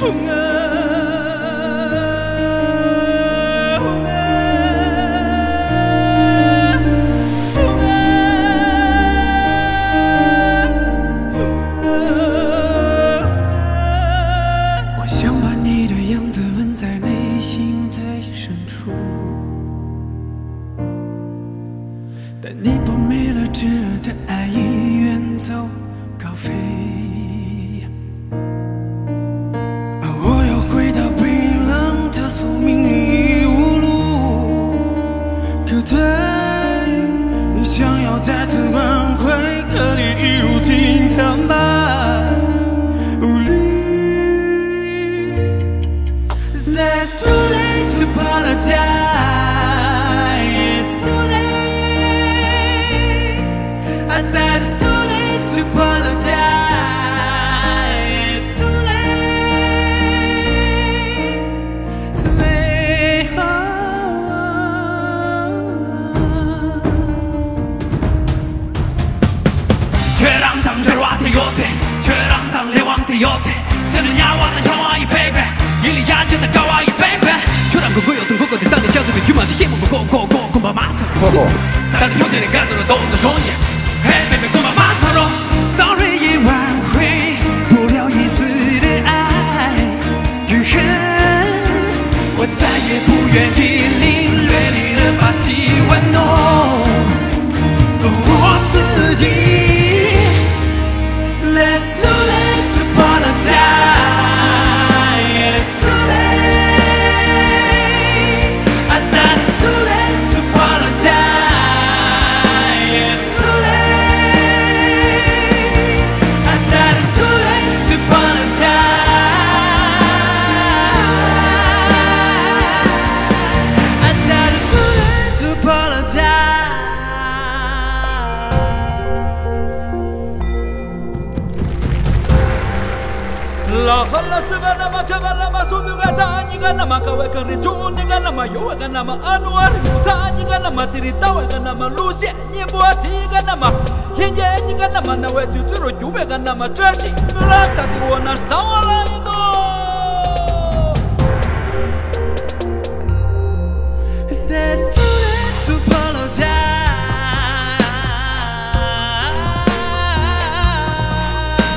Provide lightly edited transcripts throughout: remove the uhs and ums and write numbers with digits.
我想把你的样子纹在内心最深处，但你破灭了炙热的爱意，远走高飞。我又回到冰冷的宿命，已无路可退。你想要再次挽回，可你一如今苍白无力。It's too late to apologize. It's too late. I said it's too late to apologize. It's too late. Too late. 죄랑 당 죄와대 요새 죄랑 당 레왕대 요새 새는 야와는 향화이 baby 일리 앉아다 가와이 baby 죄랑 그거였던 그거들 땅에 져서도 규만도 힘은 고고고 kum바 많더라 다른 교대를 가더라 너는 좋냐 Hey baby kum바 많더라 Sorry 已挽回不了一丝的爱与恨我再也不愿意领略你的把戏玩弄我自己It's too late to apologize. It's too late. I said it's too late to apologize. It's too late. I said it's too late to apologize. I said it's too late to apologize. Lahala segala macam suduga tanya nama kau kerja dengan nama yo dengan nama Anwar tanya dengan nama cerita dengan nama Lucia buat dengan nama hingga dengan nama nawe tuturo juga dengan nama Tracy berata di wana sawala itu. It's too late to apologize.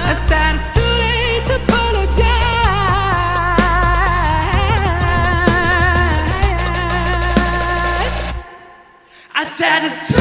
I said it's too late to apologize. I said it's too